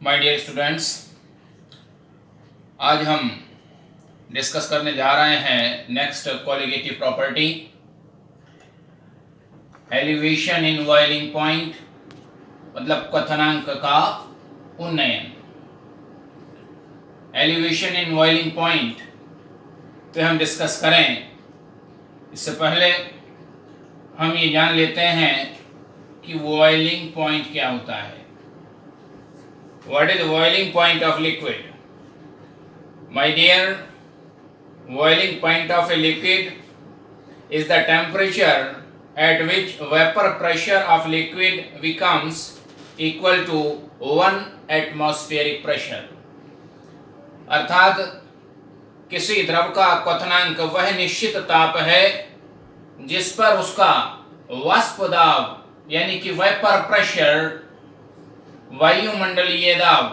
My dear students, आज हम discuss करने जा रहे हैं next colligative property, elevation in boiling point, मतलब क्वथनांक का उन्नयन। एलिवेशन इन बॉइलिंग पॉइंट पे हम डिस्कस करें, इससे पहले हम ये जान लेते हैं कि बॉइलिंग पॉइंट क्या होता है। What is the boiling point of liquid? My dear, boiling point of a liquid is the temperature at which vapor pressure of liquid becomes equal to 1 atmospheric pressure. अर्थात किसी द्रव का क्वथनांक वह निश्चित ताप है जिस पर उसका वाष्प दाब यानी कि वेपर प्रेशर वायुमंडलीय दाब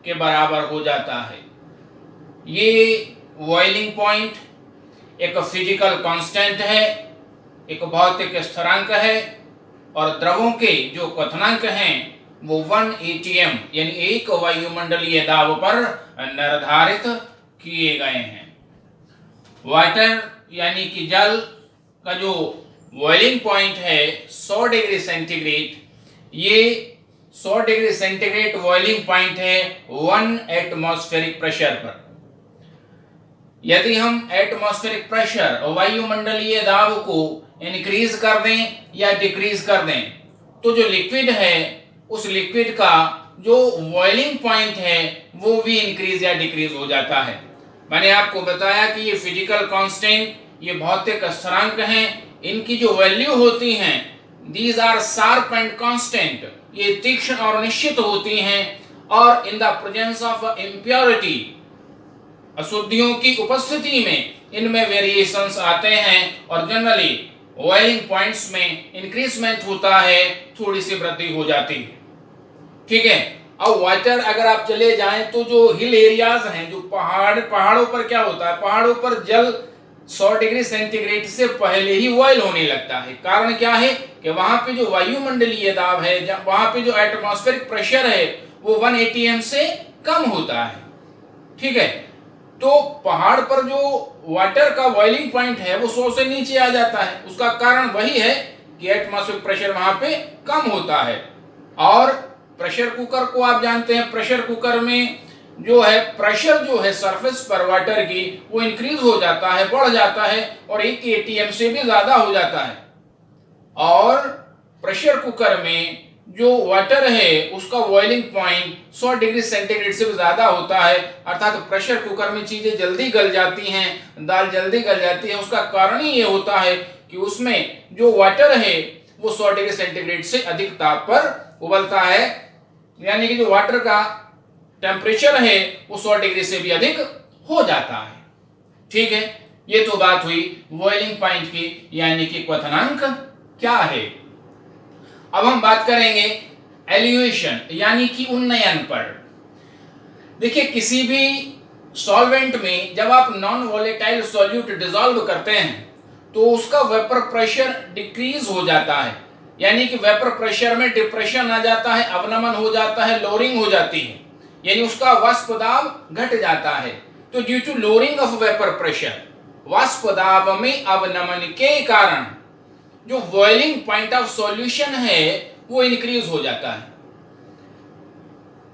के बराबर हो जाता है। ये बॉइलिंग पॉइंट एक फिजिकल कांस्टेंट है, एक भौतिक स्थिरांक है और द्रवों के जो क्वथनांक हैं वो 1 atm यानी एक वायुमंडलीय दाब पर निर्धारित किए गए हैं। वाटर यानी कि जल का जो बॉइलिंग पॉइंट है 100 डिग्री सेंटीग्रेड, ये 100 डिग्री सेंटीग्रेड बॉइलिंग पॉइंट है 1 एटमॉस्फेरिक प्रेशर पर। यदि हम एटमॉस्फेरिक प्रेशर और वायुमंडलीय दाब को इंक्रीज कर दें या डिक्रीज कर दें तो जो लिक्विड है उस लिक्विड का जो बॉइलिंग पॉइंट है वो भी इंक्रीज या डिक्रीज हो जाता है। मैंने आपको बताया कि ये फिजिकल कांस्टेंट, ये भौतिक स्थिरांक हैं, इनकी जो वैल्यू होती हैं these are sharp and constant, ये तीक्ष्ण और निश्चित होती हैं और in the presence of impurity, अशुद्धियों की उपस्थिति में इनमें वेरिएशंस आते हैं और जनरली बॉइलिंग पॉइंट्स में इंक्रीजमेंट होता है, थोड़ी सी वृद्धि हो जाती है। ठीक है। अब वाटर अगर आप चले जाएं तो जो हिल एरियाज हैं, जो पहाड़ों पर क्या होता है, पहाड़ों पर जल 100 डिग्री सेंटीग्रेड से पहले ही बॉयल होने लगता है। कारण क्या है कि वहां पे जो वायुमंडलीय दाब है, वहां पे जो एटमॉस्फेरिक प्रेशर है वो 1 atm से कम होता है। ठीक है। तो पहाड़ पर जो वाटर का बॉइलिंग पॉइंट है वो 100 से नीचे आ जाता है। उसका कारण वही है कि एटमॉस्फेरिक प्रेशर वहां पे कम होता है। और प्रेशर कुकर को आप जानते हैं, प्रेशर कुकर में जो है प्रेशर जो है सरफेस पर वाटर की वो इंक्रीज हो जाता है, बढ़ जाता है और 1 atm से भी ज्यादा हो जाता है। और प्रेशर कुकर में जो वाटर है उसका बॉइलिंग पॉइंट 100 डिग्री सेंटीग्रेड से भी ज्यादा होता है। अर्थात प्रेशर कुकर में चीजें जल्दी गल जाती हैं, दाल जल्दी गल जाती है। उसका कारण ही ये होता है कि उसमें जो वाटर है वो 100 डिग्री सेंटीग्रेड से अधिक ताप पर उबलता है, यानी कि जो वाटर का टेम्परेचर है वो 100 डिग्री से भी अधिक हो जाता है। ठीक है। ये तो बात हुई बॉइलिंग पॉइंट की, यानी कि क्वथनांक क्या है। अब हम बात करेंगे एलिवेशन यानी कि उन्नयन पर। देखिए, किसी भी सॉल्वेंट में जब आप नॉन वोलेटाइल सॉल्यूट डिसॉल्व करते हैं तो उसका वेपर प्रेशर डिक्रीज हो जाता है, यानी कि वेपर प्रेशर में डिप्रेशन आ जाता है, अवनमन हो जाता है, लोअरिंग हो जाती है, यानी उसका वाष्प दाब घट जाता है। तो due to lowering of vapour pressure, वाष्प दाब में अवनमन के कारण जो बॉइलिंग पॉइंट ऑफ सॉल्यूशन है वो इंक्रीज हो जाता है।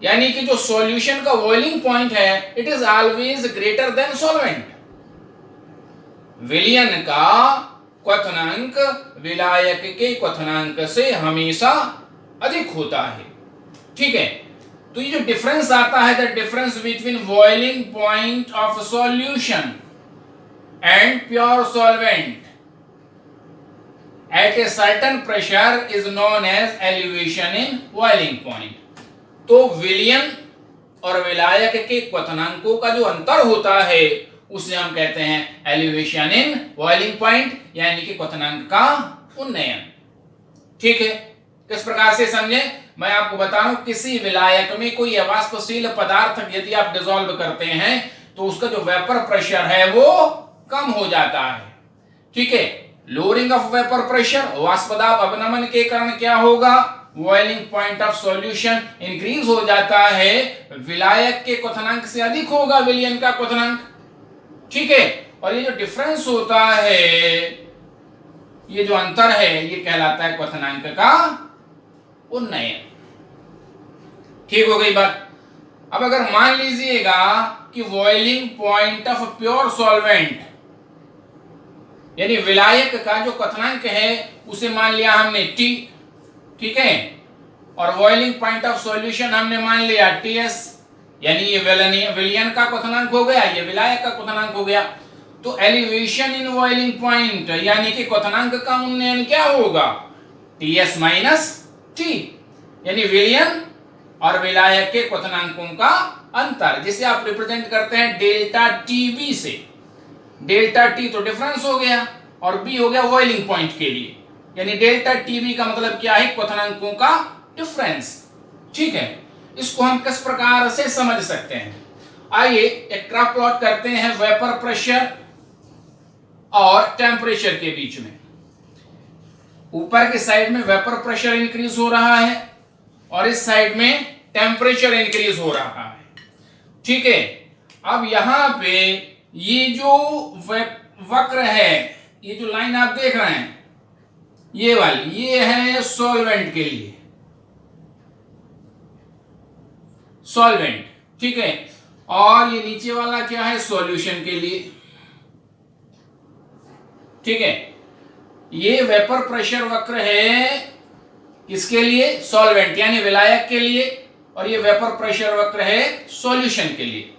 यानी कि जो सॉल्यूशन का बॉइलिंग पॉइंट है it is always greater than solvent. विलयन का क्वथनांक विलायक के क्वथनांक से हमेशा अधिक होता है। ठीक है। तो ये जो डिफरेंस आता है, the difference between boiling point of solution and pure solvent at a certain pressure is known as elevation in boiling point। तो विलयन और विलायक के क्वथनांकों का जो अंतर होता है उसे हम कहते हैं एलिवेशन इन बॉइलिंग पॉइंट, यानी कि क्वथनांक का उन्नयन। ठीक है। किस प्रकार से समझे, मैं आपको बता रहा हूं, किसी विलायक में कोई अवाष्पशील पदार्थ यदि आप डिसॉल्व करते हैं तो उसका जो वेपर प्रेशर है वो कम हो जाता है। ठीक है। लोअरिंग ऑफ वेपर प्रेशर, वाष्प दाब अवनमन के कारण क्या होगा, boiling point of solution increase हो जाता है, विलायक के क्वथनांक से अधिक होगा विलयन का क्वथनांक। ठीक है, और ये जो डिफरेंस होता है, ये जो अंतर है, ये कहलाता है क्वथनांक का उन्नयन। ठीक हो गई बात। अब अगर मान लीजिएगा कि boiling point of pure solvent, यानी विलायक का जो क्वथनांक है उसे मान लिया हमने T, ठीक है, और बॉइलिंग पॉइंट ऑफ सॉल्यूशन हमने मान लिया TS, यानी ये विलयन का क्वथनांक हो गया, ये विलायक का क्वथनांक हो गया। तो एलिवेशन इन बॉइलिंग पॉइंट यानी कि क्वथनांक का उन्नयन क्या होगा? TS माइनस T, यानी विलयन और विलायक के क्वथनांकों का अंतर, जिसे आप रिप्रेजेंट करते हैं डेल्टा TB से। डेल्टा T तो डिफरेंस हो गया और B हो गया बॉइलिंग पॉइंट के लिए, यानी डेल्टा TB का मतलब क्या है? क्वथनांकों का डिफरेंस। ठीक है, इसको हम किस प्रकार से समझ सकते हैं? आइए एक ग्राफ प्लॉट करते हैं वेपर प्रेशर और टेम्परेचर के बीच में। ऊपर की साइड में वेपर प्रेशर इंक्रीज हो रहा है और इस साइड में टेम्परेचर इंक्रीज हो रहा है। ठीक है, अब यहां पे ये जो वक्र है, ये जो लाइन आप देख रहे हैं, ये वाली, ये है सॉल्वेंट के लिए, सॉल्वेंट। ठीक है, और ये नीचे वाला क्या है? सॉल्यूशन के लिए। ठीक है, ये वेपर प्रेशर वक्र है किसके लिए? सॉल्वेंट यानी विलायक के लिए, और ये वेपर प्रेशर वक्र है सॉल्यूशन के लिए।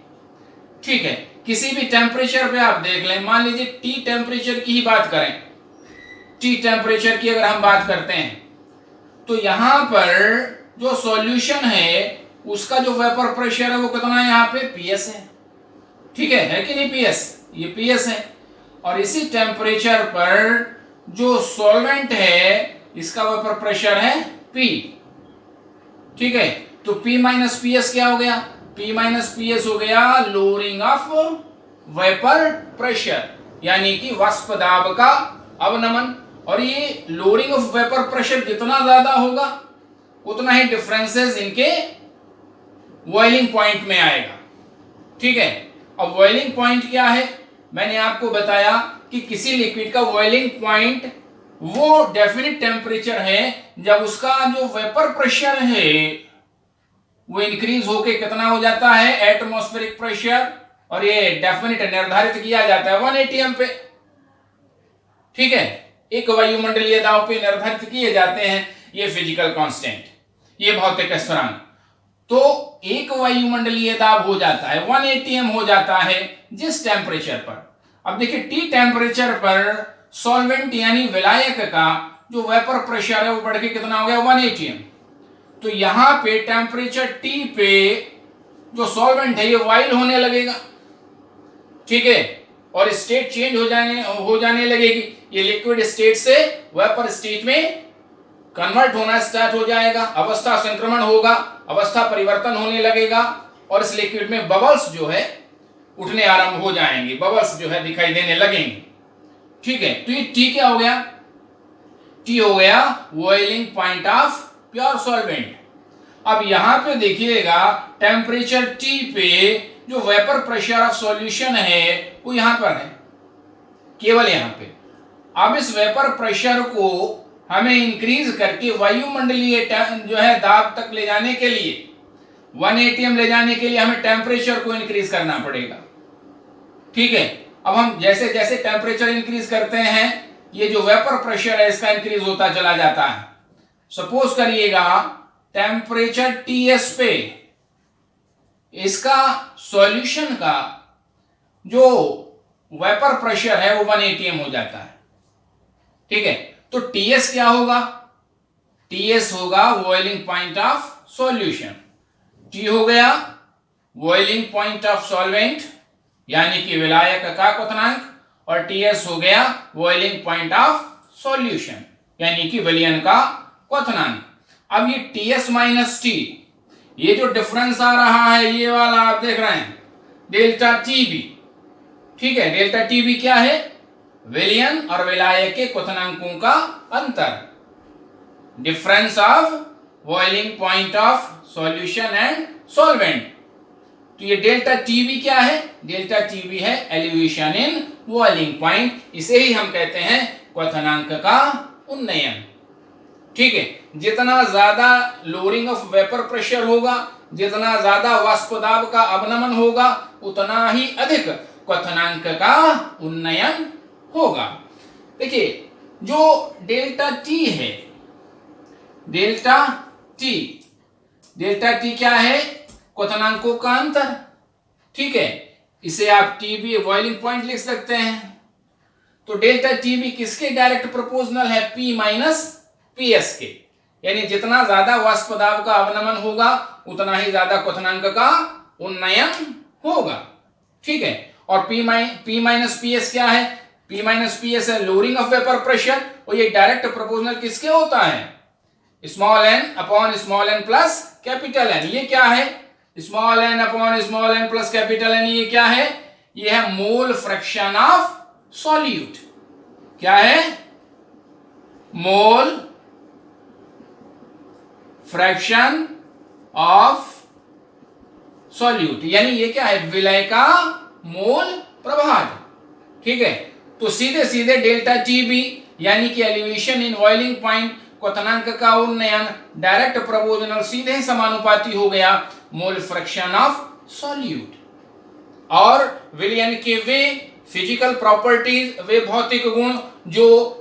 ठीक है, किसी भी टेम्परेचर पे आप देख लें, मान लीजिए T टेम्परेचर की ही बात करें, T टेम्परेचर की अगर हम बात करते हैं, तो यहां पर जो सॉल्यूशन है उसका जो वेपर प्रेशर है वो कितना है? यहाँ पे PS है। ठीक है कि नहीं? PS, ये PS है। और इसी टेम्परेचर पर जो सॉल्वेंट है इसका वेपर प्रेशर है P। ठीक है, तो P माइनस PS क्या हो गया? P माइनस PS हो गया लोअरिंग ऑफ वेपर प्रेशर, यानी कि वाष्प दाब का अवनमन। और ये लोअरिंग ऑफ वेपर प्रेशर जितना ज्यादा होगा उतना ही डिफरेंसेस इनके बॉइलिंग पॉइंट में आएगा। ठीक है, अब बॉइलिंग पॉइंट क्या है? मैंने आपको बताया कि किसी लिक्विड का बॉइलिंग पॉइंट वो डेफिनिट टेम्परेचर है जब उसका जो वेपर प्रेशर है वो इंक्रीज होके कितना हो जाता है? एटमॉस्फेरिक प्रेशर, और ये डेफिनिट निर्धारित किया जाता है 1 atm पे। ठीक है, एक वायुमंडलीय दाब पे निर्धारित किए जाते हैं ये फिजिकल कांस्टेंट, ये भौतिक स्थिरांक। तो एक वायुमंडलीय दाब हो जाता है 1 atm हो जाता है जिस टेम्परेचर पर। अब देखिए T टेम्परेचर पर सॉल्वेंट यानी विलायक का जो वेपर प्रेशर है वो बढ़ के कितना हो गया? 1 atm। तो यहां पे टेम्परेचर T पे जो सॉल्वेंट है ये बॉइल होने लगेगा। ठीक है, और स्टेट चेंज हो जाने लगेगी, ये लिक्विड स्टेट से वेपर स्टेट में कन्वर्ट होना स्टार्ट हो जाएगा, अवस्था संक्रमण होगा, अवस्था परिवर्तन होने लगेगा, और इस लिक्विड में बबल्स जो है उठने आरंभ हो जाएंगे, बबल्स जो है दिखाई देने लगेंगे। ठीक है, तो ये T क्या हो गया? T हो गया boiling point of pure solvent. अब यहां पे देखिएगा टेम्परेचर T पे जो वेपर प्रेशर ऑफ सॉल्यूशन है वो यहां पर है, केवल यहां पे। अब इस वेपर प्रेशर को हमें इंक्रीज करके वायुमंडलीय जो है दाब तक ले जाने के लिए, 1 atm ले जाने के लिए हमें टेम्परेचर को इंक्रीज करना पड़ेगा। ठीक है, अब हम जैसे जैसे टेम्परेचर इंक्रीज करते हैं ये जो वेपर प्रेशर है इसका इंक्रीज होता चला जाता है। सपोज करिएगा टेम्परेचर TS पे इसका सॉल्यूशन का जो वेपर प्रेशर है वो 1 atm हो जाता है। ठीक है, तो TS क्या होगा? TS होगा boiling point of solution, T हो गया बॉइलिंग पॉइंट ऑफ सॉल्वेंट यानी कि विलायक का क्वथनांक, और TS हो गया बॉइलिंग पॉइंट ऑफ सॉल्यूशन यानी कि विलयन का क्वथनांक। अब ये TS माइनस T, ये जो डिफरेंस आ रहा है ये वाला आप देख रहे हैं डेल्टा TB। ठीक है, डेल्टा TB क्या है? विलयन और विलायक के क्वथनांकों का अंतर, difference of boiling point of solution and solvent. तो ये डेल्टा टीबी क्या है? डेल्टा टीबी है एलिवेशन इन बॉइलिंग पॉइंट। इसे ही हम कहते हैं क्वथनांक का उन्नयन। ठीक है, जितना ज्यादा लोअरिंग ऑफ वेपर प्रेशर होगा, जितना ज्यादा वाष्प दाब का अवनमन होगा, उतना ही अधिक क्वथनांक का उन्नयन होगा। देखिए, जो डेल्टा टी है, डेल्टा टी क्या है? क्वथनांकों का अंतर। ठीक है, इसे आप टीबी बॉइलिंग पॉइंट लिख सकते हैं। तो डेल्टा टीबी किसके डायरेक्ट प्रोपोर्शनल है? पी माइनस पीएस के। यानी जितना ज्यादा वाष्प दाब का अवनमन होगा, उतना ही ज्यादा क्वथनांक का उन्नयन होगा। ठीक है, और पी माइनस पीएस क्या है? पी माइनस पीएस है लोअरिंग ऑफ वेपर प्रेशर, और ये डायरेक्ट प्रोपोर्शनल किसके होता है? Small N upon small N plus capital N. ये क्या है? Small N upon small N plus capital N. ये क्या है? ये है मोल फ्रैक्शन ऑफ सॉल्यूट। क्या है? Mole fraction of solute. यानी ये क्या है? विलय का मोल प्रभाज। ठीक है, तो सीधे सीधे डेल्टा टीबी यानी कि एलिवेशन इन बॉइलिंग पॉइंट क्वथनांक का उन्नयन डायरेक्ट प्रोपोर्शनल सीधे समानुपाती हो गया मोल फ्रैक्शन ऑफ सॉल्यूट। और विलियन के वे फिजिकल प्रॉपर्टीज, वे भौतिक गुण जो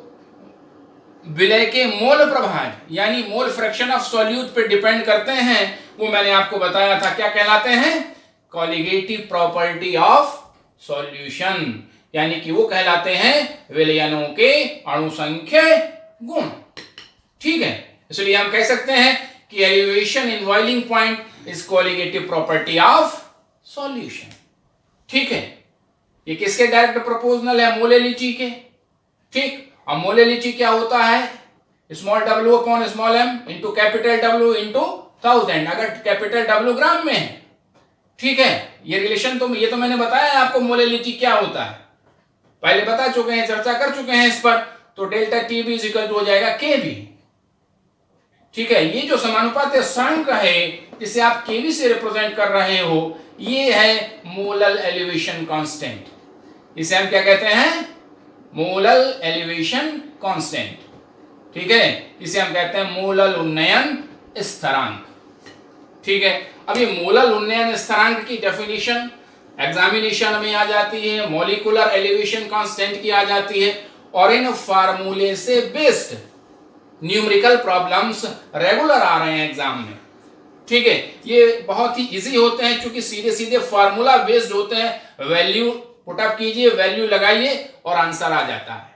विलय के मोल प्रभाज यानी मोल फ्रैक्शन ऑफ सॉल्यूट पे डिपेंड करते हैं, वो मैंने आपको बताया था। क्या कहलाते हैं? कॉलिगेटिव प्रॉपर्टी ऑफ सॉल्यूशन, यानी कि वो कहलाते हैं विलयनों के अणुसंख्य गुण। ठीक है, इसलिए हम कह सकते हैं कि elevation in boiling point is colligative property of solution. ठीक है, ये किसके डायरेक्ट प्रोपोर्शनल है? मोलेलिटी के। ठीक, अब मोलेलिटी क्या होता है? Small W upon small M into capital W into 1000, अगर कैपिटल डब्ल्यू ग्राम में है। ठीक है, ये रिलेशन तो ये तो मैंने बताया आपको मोलेलिटी क्या होता है, पहले बता चुके हैं, चर्चा कर चुके हैं इस पर। तो delta TB is equal to हो जाएगा केबी। ठीक है, ये जो समानुपाती सांक है जिसे आप केबी से रिप्रेजेंट कर रहे हो, ये है मोलल एलिवेशन कांस्टेंट। इसे हम क्या कहते हैं? Molal elevation constant. ठीक है, इसे हम कहते हैं मोलल उन्नयन स्थिरांक। ठीक है, अब ये मोलल उन्नयन स्थिरांक की डेफिनेशन एग्जामिनेशन में आ जाती है, मॉलिक्यूलर एलिवेशन कांस्टेंट की आ जाती है, और इन फार्मूले से बेस्ड न्यूमेरिकल प्रॉब्लम्स रेगुलर आ रहे हैं एग्जाम में। ठीक है, ये बहुत ही इजी होते हैं क्योंकि सीधे सीधे फार्मूला बेस्ड होते हैं। वैल्यू पुटअप कीजिए, वैल्यू लगाइए और आंसर आ जाता है,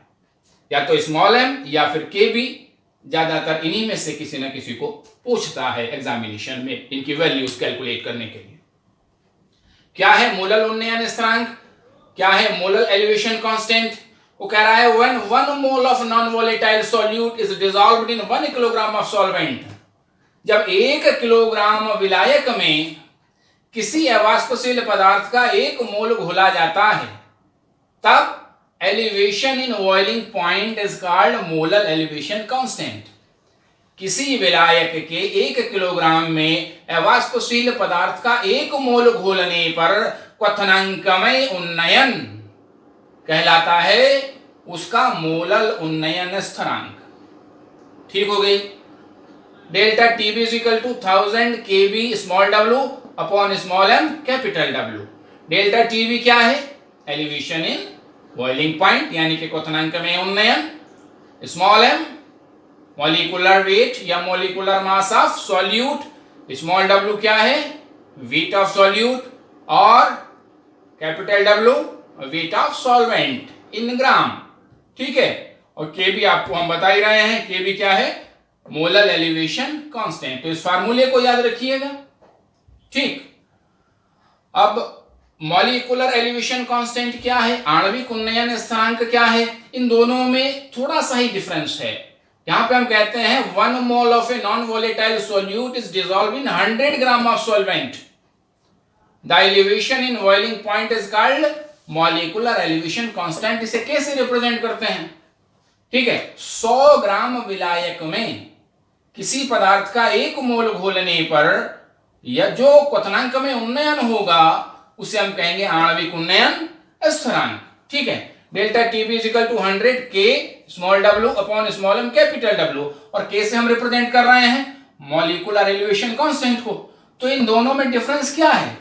या तो स्मॉल एम या फिर के बी। ज्यादातर इन्हीं में से किसी न किसी को पूछता है एग्जामिनेशन में इनकी वैल्यूज कैलकुलेट करने के लिए। क्या है मोलल उन्नयन स्थिरांक? क्या है मोलल एलिवेशन कांस्टेंट? वो कह रहा है when 1 mole of non-volatile solute is dissolved in 1 kilogram of solvent, जब 1 किलोग्राम विलायक में किसी अवाष्पशील पदार्थ का 1 मोल घोला जाता है, तब elevation in boiling point is called molal elevation constant. किसी विलायक के 1 किलोग्राम में अवाष्पशील पदार्थ का 1 मोल घोलने पर क्वथनांकमय उन्नयन कहलाता है उसका मोलल उन्नयन स्थिरांक। ठीक हो गई। Delta TB is equal to 1000 KB small W upon small M capital W. Delta TB क्या है? एलिवेशन इन बॉइलिंग पॉइंट यानी कि क्वथनांकमय उन्नयन। स्मॉल एम मॉलिक्यूलर वेट या molecular mass of solute. Small डब्ल्यू क्या है? Weight of solute. और कैपिटल डब्ल्यू weight of solvent in gram. ठीक है, और केबी आपको हम बता ही रहे हैं, केबी क्या है? Molal elevation constant. तो इस फार्मूले को याद रखिएगा। ठीक, अब मॉलिक्यूलर एलिवेशन कांस्टेंट क्या है, आणविक उन्नयन स्थिरांक क्या है, इन दोनों में थोड़ा सा ही डिफरेंस है। यहां पे हम कहते हैं 1 mole of a non volatile solute is dissolve in 100 gram of solvent. The elevation in boiling point is called molecular elevation constant. इसे कैसे रिप्रेजेंट करते हैं? ठीक है, 100 ग्राम विलायक में किसी पदार्थ का 1 मोल घोलने पर या जो क्वथनांक में उन्नयन होगा उसे हम कहेंगे आणविक उन्नयन स्थिरांक। ठीक है, डेल्टा टीबी इक्वल टू 100 के small W upon small M capital W, और के से हम रिप्रेजेंट कर रहे हैं मॉलिक्यूलर एलिवेशन कांस्टेंट को। तो इन दोनों में डिफरेंस क्या है?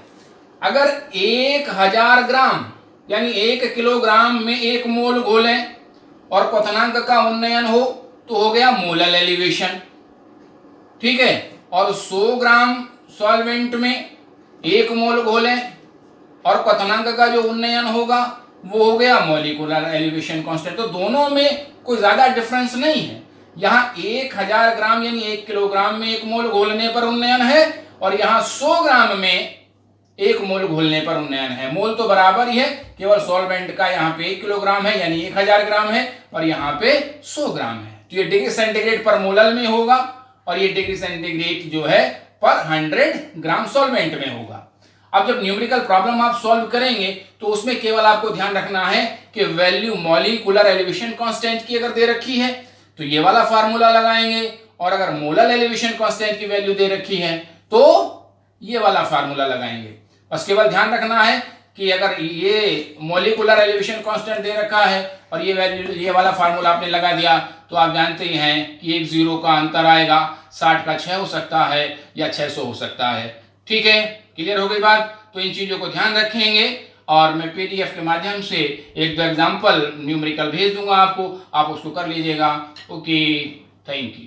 अगर 1000 ग्राम यानी 1 किलोग्राम में 1 मोल घोलें और क्वथनांक का उन्नयन हो तो हो गया मोलर एलिवेशन। ठीक है, और 100 ग्राम सॉल्वेंट में 1 मोल घोलें और क्वथनांक का जो उन्नयन होगा वो हो गया मॉलिक्यूलर एलिवेशन कांस्टेंट। तो दोनों में कोई ज्यादा डिफरेंस नहीं है। यहाँ 1000 ग्राम यानी 1 किलोग्राम में 1 मोल घोलने पर उन्नयन है और यहाँ 100 ग्राम में 1 मोल घोलने पर उन्नयन है। मोल तो बराबर ही है, केवल सॉल्वेंट का यहाँ पे 1 किलोग्राम है यानी 1000 ग्राम है और यहाँ पे 100 ग्राम है। तो ये डिग्री सेंटीग्रेड पर मोलर में होगा और ये डिग्री सेंटीग्रेड जो है पर 100 ग्राम सॉल्वेंट में होगा। अब जब न्यूमेरिकल प्रॉब्लम आप सॉल्व करेंगे तो उसमें केवल आपको ध्यान रखना है कि वैल्यू मॉलिक्यूलर एलिवेशन कांस्टेंट की अगर दे रखी है तो ये वाला फार्मूला लगाएंगे, और अगर मोलर एलिवेशन कांस्टेंट की वैल्यू दे रखी है तो ये वाला फार्मूला लगाएंगे। बस केवल ध्यान रखना है कि अगर ये मॉलिक्यूलर एलिवेशन कांस्टेंट दे रखा है और ये वैल्यू ये वाला फार्मूला आपने लगा दिया तो आप जानते ही हैं कि 1 0 का अंतर आएगा, 60 का 6 हो सकता है या 600 हो सकता है। ठीक है, क्लियर हो गई बात? तो इन चीजों को ध्यान रखेंगे और मैं पीडीएफ के माध्यम से एक दो एग्जाम्पल न्यूमेरिकल भेज दूंगा आपको, आप उसको कर लीजिएगा। Okay, thank you.